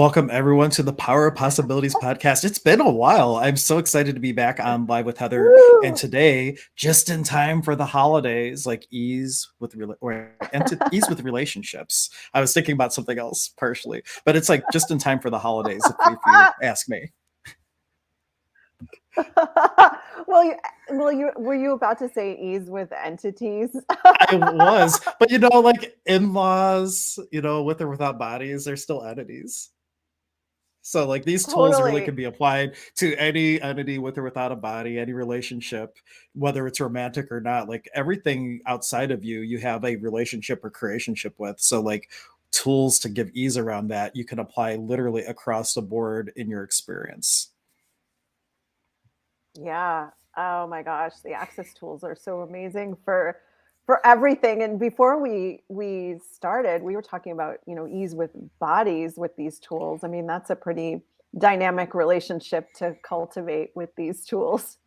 Welcome everyone to the Power of Possibilities podcast. It's been a while. I'm so excited to be back on live with Heather, and Woo! today, just in time for the holidays, like ease with relationships. I was thinking about something else partially, but it's like just in time for the holidays, if you ask me. well, you were you about to say ease with entities? I was, but like in-laws, with or without bodies, they're still entities. So like these tools really Totally. can be applied to any entity with or without a body, any relationship, whether it's romantic or not. Like everything outside of you, you have a relationship or creationship with. So like tools to give ease around that, you can apply literally across the board in your experience. Yeah. Oh my gosh, the access tools are so amazing for everything. And before we started, we were talking about, ease with bodies with these tools. I mean, that's a pretty dynamic relationship to cultivate with these tools.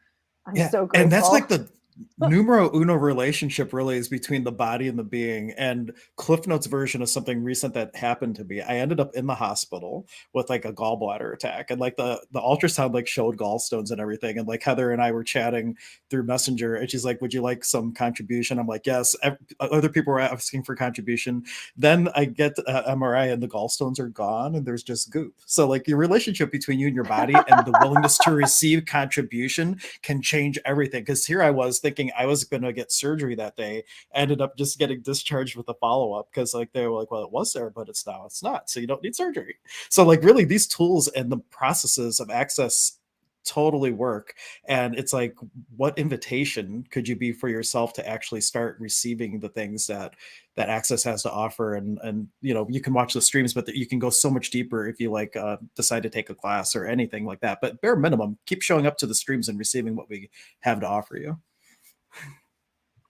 I'm Yeah, so and that's grateful. like the numero uno relationship really is between the body and the being. And Cliff Notes version of something recent that happened to me. I ended up in the hospital with like a gallbladder attack, and like the ultrasound like showed gallstones and everything. And like Heather and I were chatting through Messenger, and she's like, "Would you like some contribution?" I'm like, "Yes." Other people were asking for contribution. Then I get MRI, and the gallstones are gone, and there's just goop. So like your relationship between you and your body, and the willingness to receive contribution can change everything. Because here I was thinking I was going to get surgery that day, ended up just getting discharged with a follow-up because like they were like, well, it was there, but it's not, so you don't need surgery. So like really these tools and the processes of access totally work. And it's like, what invitation could you be for yourself to actually start receiving the things that access has to offer? And you can watch the streams, but you can go so much deeper if you like decide to take a class or anything like that. But bare minimum, keep showing up to the streams and receiving what we have to offer you.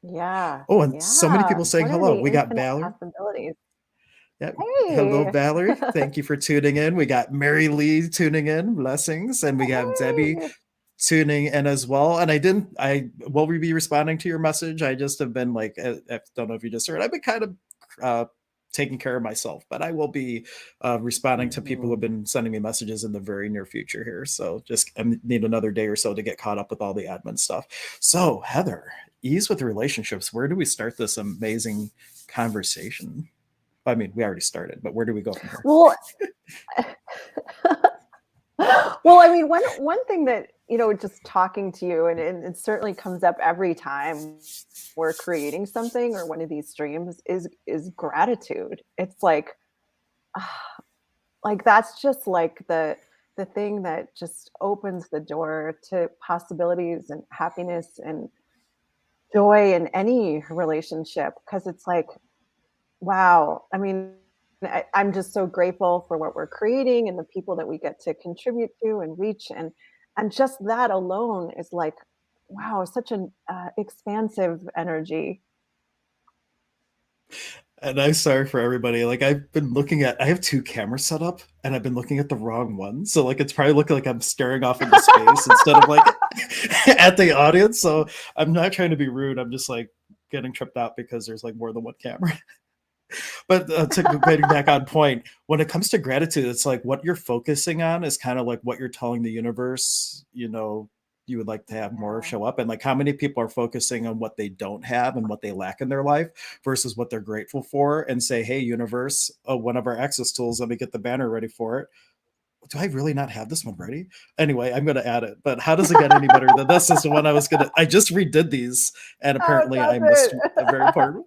Yeah. Oh, and so many Yeah. people saying What are hello. the We got infinite Valerie. possibilities? Yeah. Hello, Hey. Valerie. Thank you for tuning in. We got Mary Lee tuning in. Blessings. And we have Debbie Hey. tuning in as well. And I will be responding to your message. I just have been like, I don't know if you just heard, I've been kind of uh, taking care of myself, but I will be responding to people who have Mhm. been sending me messages in the very near future here. So just I need another day or so to get caught up with all the admin stuff. So, Heather, ease with relationships. Where do we start this amazing conversation? I mean, we already started, but where do we go from here? Well, well, I mean, one thing that, just talking to you, and it certainly comes up every time we're creating something or one of these streams is gratitude. It's ah, like that's just like the thing that just opens the door to possibilities and happiness and joy in any relationship because it's like, wow. I mean, I'm just so grateful for what we're creating and the people that we get to contribute to and reach, and just that alone is like, wow, such an expansive energy. And I'm sorry for everybody. Like I have two cameras set up and I've been looking at the wrong one. So like it's probably looking like I'm staring off into space instead of like at the audience. So I'm not trying to be rude. I'm just like getting tripped out because there's like more than one camera. But to getting back on point, when it comes to gratitude, it's like what you're focusing on is kind of like what you're telling the universe, you would like to have more Yeah. show up. And like how many people are focusing on what they don't have and what they lack in their life versus what they're grateful for, and say, hey, universe, one of our access tools, let me get the banner ready for it. Do I really not have this one ready? Anyway, I'm going to add it. But how does it get any better than this? Is the one I just redid these, and Oh, it apparently I missed a very doesn't. important.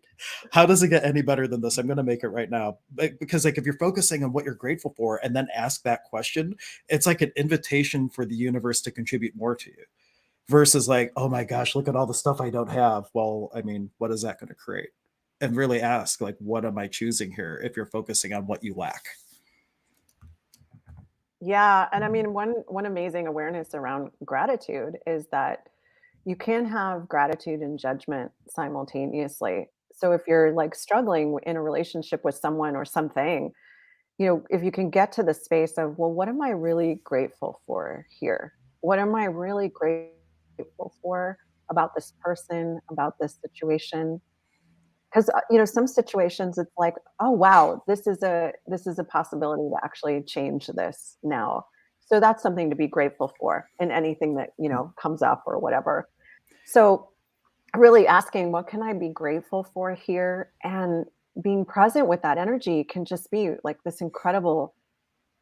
How does it get any better than this? I'm going to make it right now. Because like if you're focusing on what you're grateful for and then ask that question, it's like an invitation for the universe to contribute more to you versus like, oh my gosh, look at all the stuff I don't have. Well, I mean, what is that going to create? And really ask, like, what am I choosing here if you're focusing on what you lack? Yeah, and I mean, one amazing awareness around gratitude is that you can have gratitude and judgment simultaneously. So if you're like struggling in a relationship with someone or something, if you can get to the space of, well, what am I really grateful for here? What am I really grateful for about this person, about this situation? because you know, some situations it's like, oh wow, this is a possibility to actually change this now. So that's something to be grateful for in anything that, you know, comes up or whatever. So really asking, what can I be grateful for here? And being present with that energy can just be like this incredible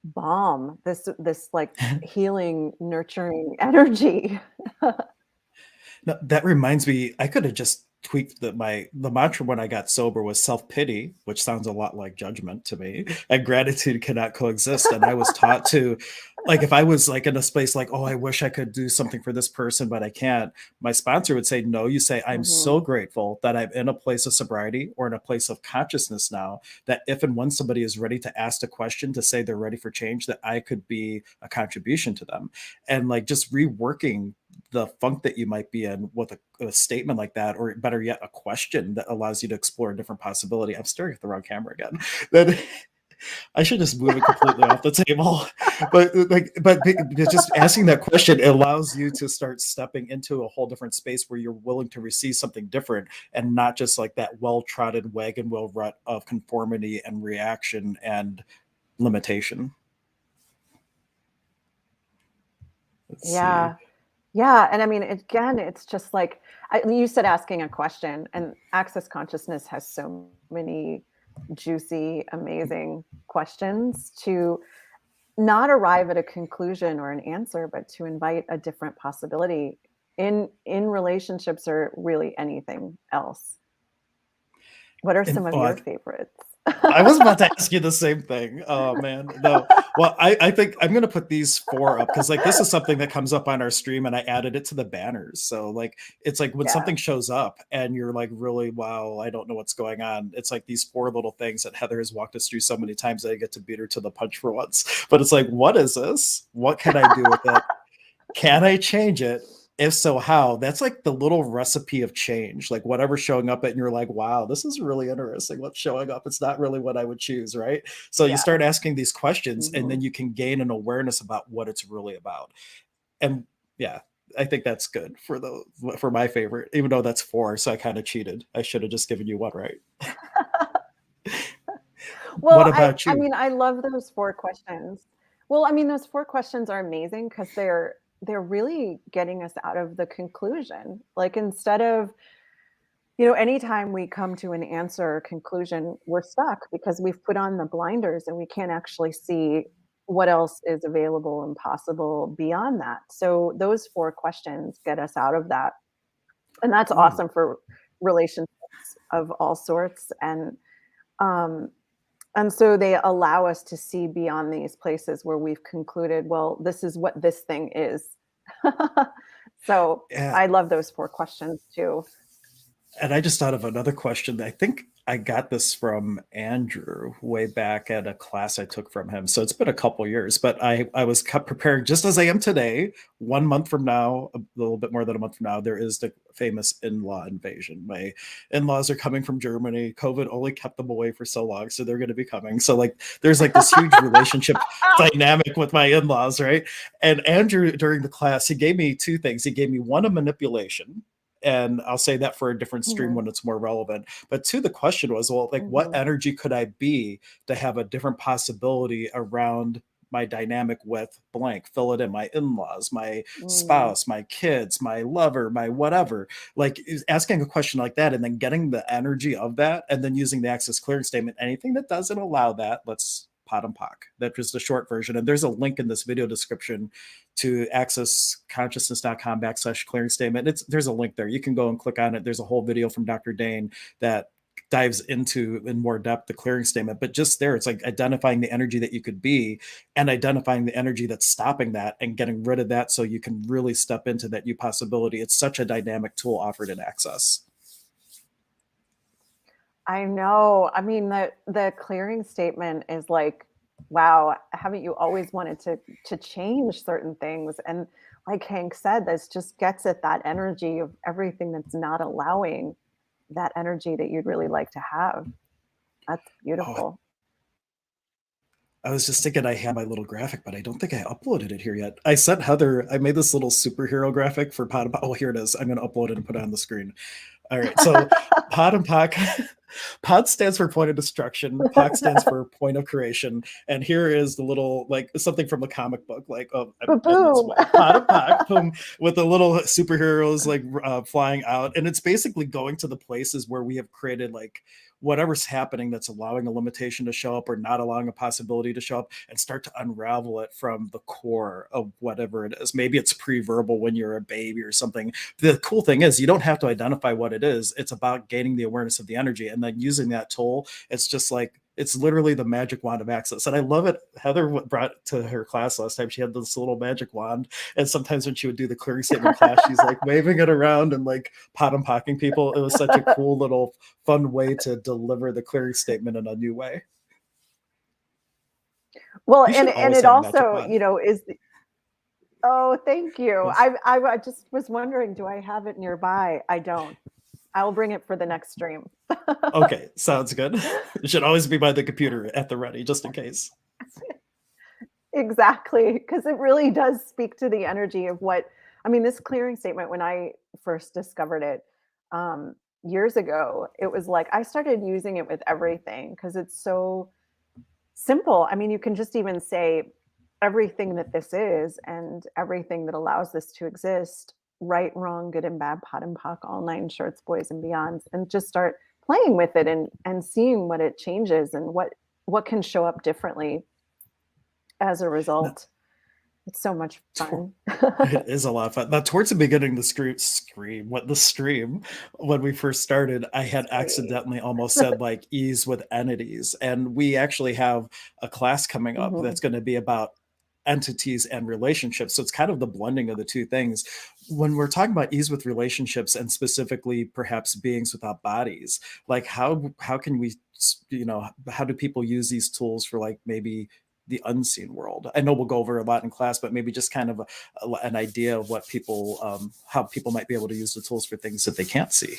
balm, this like healing, nurturing energy. No, that reminds me, I could have just tweaked the mantra when I got sober was self-pity, which sounds a lot like judgment to me, and gratitude cannot coexist. And I was taught to, like, if I was like in a space like, oh, I wish I could do something for this person, but I can't, my sponsor would say, no, you say, I'm Hmm. so grateful that I'm in a place of sobriety or in a place of consciousness now that if and when somebody is ready to ask a question to say they're ready for change, that I could be a contribution to them. And like just reworking the funk that you might be in with a statement like that, or better yet, a question that allows you to explore a different possibility. I'm staring at the wrong camera again. Then I should just move it completely off the table. But just asking that question allows you to start stepping into a whole different space where you're willing to receive something different and not just like that well-trodden wagon wheel rut of conformity and reaction and limitation. Let's see. Yeah. Yeah, and I mean, again, it's just like you said, asking a question, and access consciousness has so many juicy, amazing questions to not arrive at a conclusion or an answer, but to invite a different possibility in relationships or really anything else. What are some And of oh, your favorites? I was about to ask you the same thing. Oh man, no. Well, I think I'm gonna put these four up because like this is something that comes up on our stream, and I added it to the banners. So like it's like when Yeah. something shows up and you're like really wow, I don't know what's going on. It's like these four little things that Heather has walked us through so many times that I get to beat her to the punch for once. But it's like, what is this? What can I do with it? Can I change it? If so, how? That's like the little recipe of change. Like whatever's showing up, and you're like, wow, this is really interesting. What's showing up? It's not really what I would choose, right? So you Yeah. start asking these questions, and Mhm. then you can gain an awareness about what it's really about. And yeah, I think that's good for my favorite, even though that's four. So I kind of cheated. I should have just given you one, right? What Well, about I you? mean, I love those 4 questions. Well, I mean, those 4 questions are amazing because they're really getting us out of the conclusion. Like, instead of, you know, anytime we come to an answer or conclusion, we're stuck because we've put on the blinders and we can't actually see what else is available and possible beyond that. So those 4 questions get us out of that, and that's Ooh, awesome for relationships of all sorts, um and so they allow us to see beyond these places where we've concluded, well, this is what this thing is. So yeah. I love those 4 questions too. And I just thought of another question. I think I got this from Andrew way back at a class I took from him. So it's been a couple years, but I was kept preparing just as I am today. 1 month from now, a little bit more than a month from now, there is the famous in-law invasion. My in-laws are coming from Germany. COVID only kept them away for so long, so they're going to be coming. So like, there's like this huge relationship dynamic with my in-laws, right? And Andrew during the class, he gave me two things. He gave me one, a manipulation, and I'll say that for a different stream Mhm, when it's more relevant. But two, the question was, well, like, what mhm, energy could I be to have a different possibility around my dynamic with blank? Fill it in. My in-laws, my mm. spouse, my kids, my lover, my whatever. Like asking a question like that, and then getting the energy of that, and then using the access clearance statement. Anything that doesn't allow that, let's pot and pock. That's just the short version. And there's a link in this video description to accessconsciousness.com /clearing statement. There's a link there. You can go and click on it. There's a whole video from Dr. Dain that dives into in more depth the clearing statement. But just there, it's like identifying the energy that you could be and identifying the energy that's stopping that and getting rid of that so you can really step into that new possibility. It's such a dynamic tool offered in access. I know. I mean, the clearing statement is like, wow, haven't you always wanted to change certain things? And like Hank said, this just gets at that energy of everything that's not allowing that energy that you'd really like to have. That's Oh, beautiful. I was just thinking I had my little graphic, but I don't think I uploaded it here yet. I sent Heather, I made this little superhero graphic for Pod. Oh, here it is. I'm going to upload it and put it on the screen. All right. So pod and poc. Pod stands for point of destruction. Poc stands for point of creation. And here is the little, like, something from a comic book, like, oh, and it's Boom. pod and poc, boom, with the little superheroes like flying out. And it's basically going to the places where we have created like whatever's happening that's allowing a limitation to show up or not allowing a possibility to show up, and start to unravel it from the core of whatever it is. Maybe it's pre-verbal when you're a baby or something. The cool thing is you don't have to identify what it is. It's about gaining the awareness of the energy and then using that tool. It's just like, it's literally the magic wand of access. And I love it. Heather brought to her class last time, she had this little magic wand. And sometimes when she would do the clearing statement class, she's like waving it around and like pot and pocking people. It was such a cool little fun way to deliver the clearing statement in a new way. Well, You should and always it have a magic also, wand. is oh, thank you. Yes. I just was wondering, do I have it nearby? I don't. I'll bring it for the next stream. Okay, sounds good. It should always be by the computer at the ready, just in case. Exactly, because it really does speak to the energy of what I mean, this clearing statement, when I first discovered it, years ago, it was like I started using it with everything because it's so simple. I mean, you can just even say everything that this is and everything that allows this to exist, right, wrong, good and bad, pot and pock, all nine shorts, boys and beyonds, and just start playing with it and seeing what it changes and what can show up differently as a Now, result. It's so much fun. it is a lot of fun. Now, towards the beginning, the stream, when we first started, I had Scream. accidentally almost said like ease with entities. And we actually have a class coming up Mhm. that's going to be about entities and relationships. So it's kind of the blending of the two things. When we're talking about ease with relationships and specifically perhaps beings without bodies, like how can we, how do people use these tools for like maybe the unseen world? I know we'll go over a lot in class, but maybe just kind of an idea of what people, how people might be able to use the tools for things that they can't see.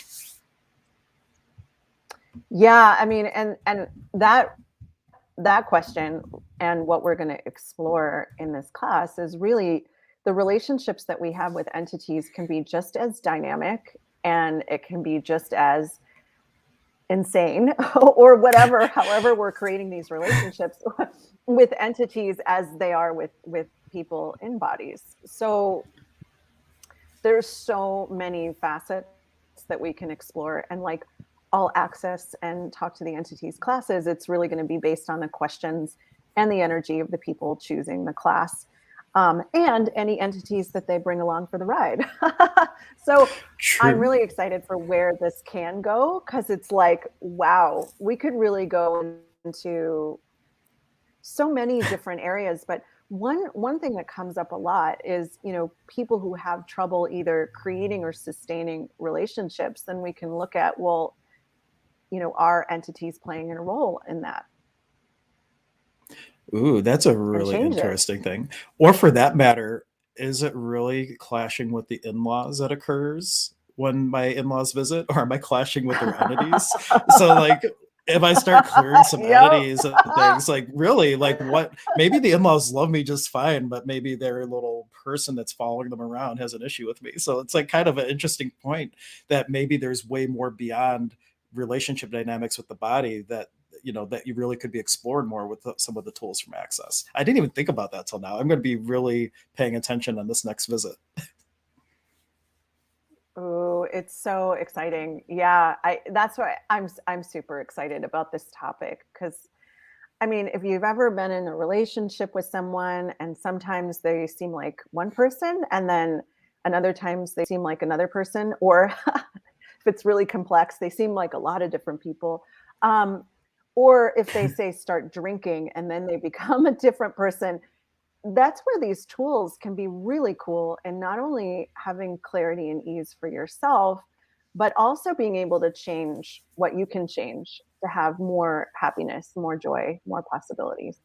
Yeah, I mean, and that question and what we're going to explore in this class is really the relationships that we have with entities can be just as dynamic and it can be just as insane or whatever, however we're creating these relationships with entities as they are with people in bodies. So there's so many facets that we can explore, and like all access and talk to the entities classes, it's really going to be based on the questions and the energy of the people choosing the class, and any entities that they bring along for the ride. So I'm True. really excited for where this can go, because it's like, wow, we could really go into so many different areas. But one thing that comes up a lot is, people who have trouble either creating or sustaining relationships. Then we can look at, well, are entities playing a role in that Ooh, that's a and really change it? interesting thing. Or for that matter, is it really clashing with the in-laws that occurs when my in-laws visit, or am I clashing with their entities? So like if I start clearing some Yep. entities and things, like really, like what, maybe the in-laws love me just fine, but maybe their little person that's following them around has an issue with me. So it's like kind of an interesting point that maybe there's way more beyond relationship dynamics with the body that that you really could be explored more with some of the tools from access. I didn't even think about that till now. I'm going to be really paying attention on this next visit. Oh, it's so exciting. Yeah, that's why I'm super excited about this topic, because I mean, if you've ever been in a relationship with someone and sometimes they seem like one person and then another times they seem like another person, or if it's really complex, they seem like a lot of different people. Um, or if they say start drinking and then they become a different person, that's where these tools can be really cool. And not only having clarity and ease for yourself, but also being able to change what you can change to have more happiness, more joy, more possibilities.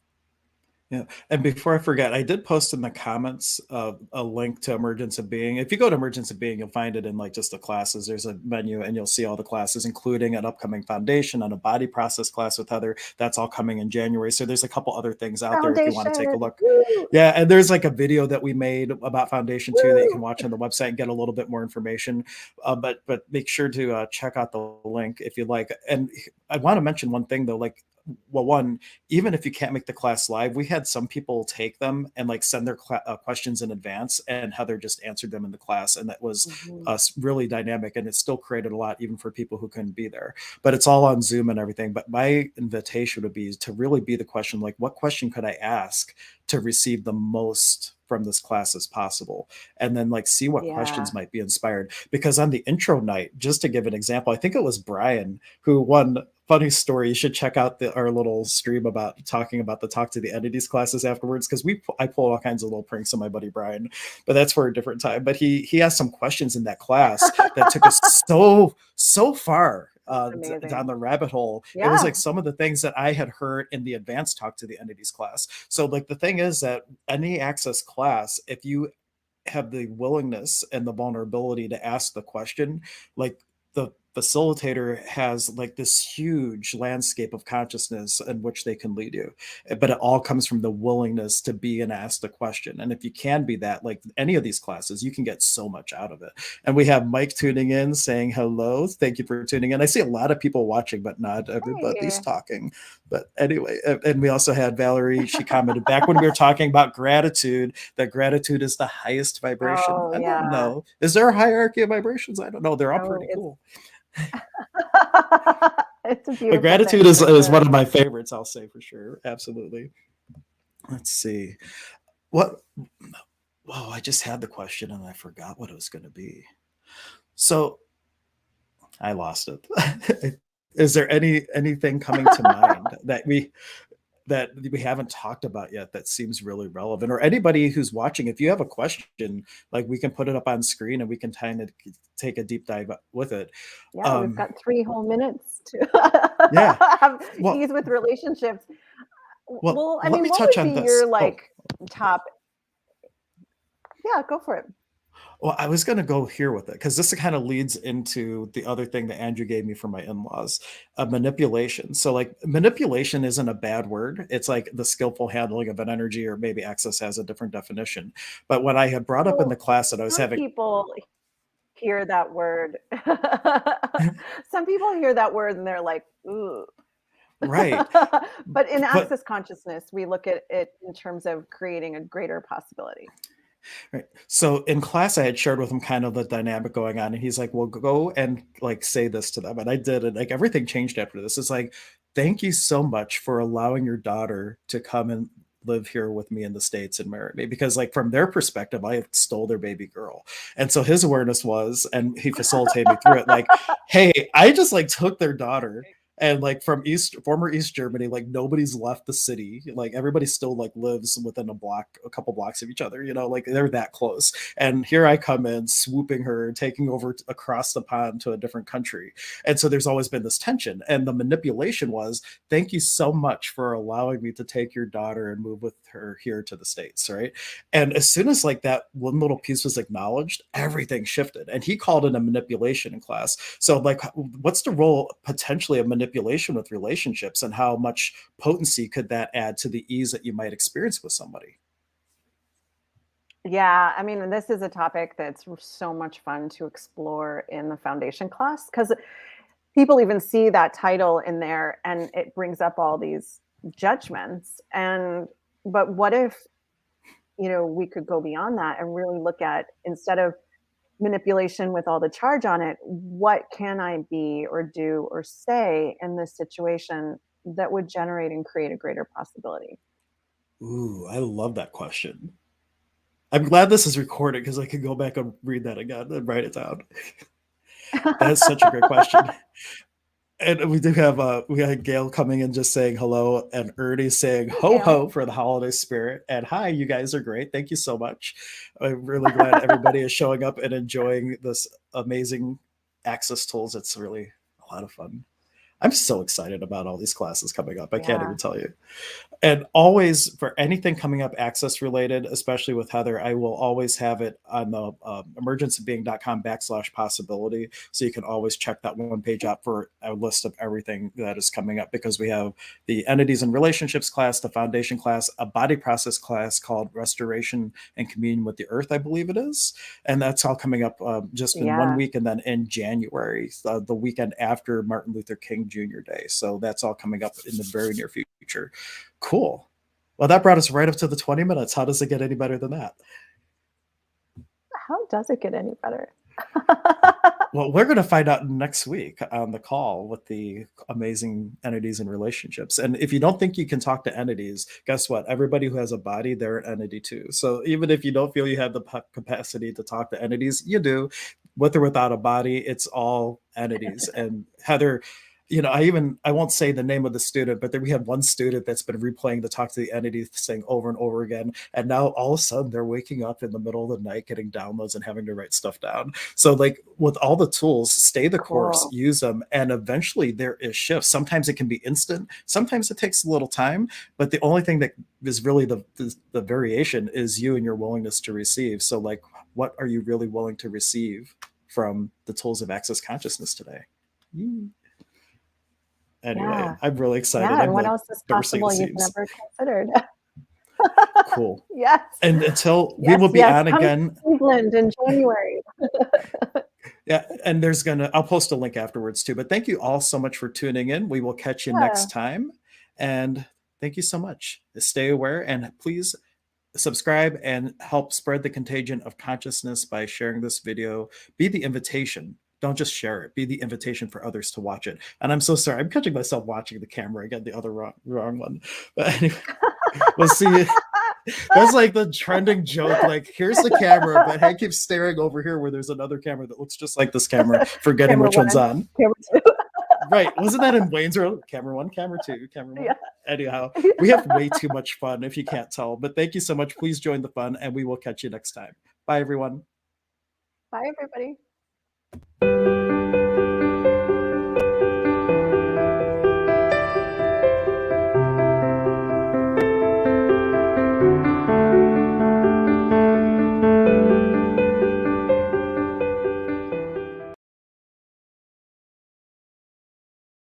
Yeah. And before I forget, I did post in the comments a link to Emergence of Being. If you go to Emergence of Being, you'll find it in like just the classes. There's a menu and you'll see all the classes, including an upcoming foundation and a body process class with Heather. That's all coming in January. So there's a couple other things out there if you want to take a Foundation. look. Woo! Yeah. And there's like a video that we made about foundation too that you can Woo! watch on the website and get a little bit more information. But make sure to check out the link if you like. And I want to mention one thing though, like, well, one, even if you can't make the class live, we had some people take them and like send their questions in advance, and Heather just answered them in the class, and that was Mhm. really dynamic, and it still created a lot even for people who couldn't be there. But it's all on Zoom and everything. But my invitation would be to really be the question, like, what question could I ask to receive the most from this class as possible, and then like see what Yeah. questions might be inspired. Because on the intro night, just to give an example, I think it was Brian who won. Funny story, you should check out our little stream about talking about the talk to the entities classes afterwards, because I pull all kinds of little pranks on my buddy Brian, but that's for a different time. But he asked some questions in that class that took us so far That's down amazing. the rabbit hole. It was like Yeah. some of the things that I had heard in the advanced talk to the entities class. So like the thing is that any access class, if you have the willingness and the vulnerability to ask the question, like the facilitator has like this huge landscape of consciousness in which they can lead you, but it all comes from the willingness to be and ask the question. And if you can be that, like any of these classes, you can get so much out of it. And we have Mike tuning in saying hello, thank you for tuning in. I see a lot of people watching, but not everybody's Hey. talking. But anyway, and we also had Valerie, she commented back when we were talking about gratitude, that gratitude is the highest vibration. Oh, I don't yeah. know. Is there a hierarchy of vibrations? I don't know. They're all No, pretty it's cool. it's a But beautiful gratitude thing for is one sure. of my favorites, I'll say for sure. Absolutely. Let's see. What Whoa, I just had the question and I forgot what it was going to be. So I lost it. Is there anything coming to mind that we haven't talked about yet that seems really relevant? Or anybody who's watching, if you have a question, like we can put it up on screen and we can kind of take a deep dive with it. Yeah, we've Um, got 3 whole minutes to yeah. have Well, ease with relationships. well, Well, I let mean, me what touch would on be your, this. Oh, like, top. Yeah, go for it. well, I was going to go here with it because this kind of leads into the other thing that Andrew gave me for my in-laws, manipulation. So, like, manipulation isn't a bad word. It's like the skillful handling of an energy, or maybe Access has a different definition. But when I had brought up in the Well, class that I was some having, people hear that word. Some people hear that word and they're like, "Ooh." right, But in but access consciousness, we look at it in terms of creating a greater possibility. right. So in class, I had shared with him kind of the dynamic going on, and he's like, "Well, go and like say this to them," and I did, and like everything changed after this. It's like, thank you so much for allowing your daughter to come and live here with me in the States and marry me, because like from their perspective, I stole their baby girl. And so his awareness was, and he facilitated me through it, like, hey, I just like took their daughter, and like from former East Germany, like nobody's left the city, like everybody still like lives within a couple blocks of each other, like they're that close. And here I come in swooping her, taking over across the pond to a different country. And so there's always been this tension, and the manipulation was, thank you so much for allowing me to take your daughter and move with her here to the States, right? And as soon as like that one little piece was acknowledged, everything shifted, and he called it a manipulation in class. So like, what's the role potentially of manipulation with relationships, and how much potency could that add to the ease that you might experience with somebody? Yeah, I mean, this is a topic that's so much fun to explore in the foundation class because people even see that title in there and it brings up all these judgments. And, but what if, we could go beyond that and really look at, instead of manipulation with all the charge on it, what can I be or do or say in this situation that would generate and create a greater possibility? Ooh, I love that question. I'm glad this is recorded because I can go back and read that again and write it down. That is such a great question. And we had Gail coming in just saying hello, and Ernie saying Hey, ho Gail. ho for the holiday spirit. And hi, you guys are great. Thank you so much. I'm really glad everybody is showing up and enjoying this amazing access tools. It's really a lot of fun. I'm so excited about all these classes coming up. I can't Yeah. even tell you. And always for anything coming up access related, especially with Heather, I will always have it on the emergencybeing.com/possibility. So you can always check that one page out for a list of everything that is coming up, because we have the entities and relationships class, the foundation class, a body process class called restoration and communion with the earth, I believe it is. And that's all coming up just in one Yeah. week. And then in January, the weekend after Martin Luther King Jr. Day. So that's all coming up in the very near future. Cool. Well, that brought us right up to the 20 minutes. How does it get any better than that? How does it get any better? Well, we're going to find out next week on the call with the amazing entities and relationships. And if you don't think you can talk to entities, guess what? Everybody who has a body, they're an entity too. So even if you don't feel you have the capacity to talk to entities, you do. With or without a body, it's all entities. And Heather, I won't say the name of the student, but then we had one student that's been replaying the Talk to the Entity thing over and over again. And now all of a sudden they're waking up in the middle of the night, getting downloads and having to write stuff down. So like with all the tools, stay the course, Cool. use them. And eventually there is shifts. Sometimes it can be instant. Sometimes it takes a little time, but the only thing that is really the variation is you and your willingness to receive. So like, what are you really willing to receive from the tools of access consciousness today? Anyway, Yeah. I'm really excited. Yeah. And I'm what like else is bursting the possible you've seams. never considered? Cool. Yes. And until we Yes. will be Yes. on Come to again. Cleveland in January. Yeah, and I'll post a link afterwards too. But thank you all so much for tuning in. We will catch you Yeah. next time. And thank you so much. Stay aware and please subscribe and help spread the contagion of consciousness by sharing this video. Be the invitation. Don't just share it. Be the invitation for others to watch it. And I'm so sorry. I'm catching myself watching the camera again, the other wrong one. But anyway, we'll see you. That's like the trending joke. Like, here's the camera, but Hank keeps staring over here where there's another camera that looks just like this camera, forgetting Camera which one's one, on. camera two. Right. Wasn't that in Wayne's World? Camera one, camera two, camera one. Yeah. Anyhow, we have way too much fun if you can't tell. But thank you so much. Please join the fun, and we will catch you next time. Bye, everyone. Bye, everybody.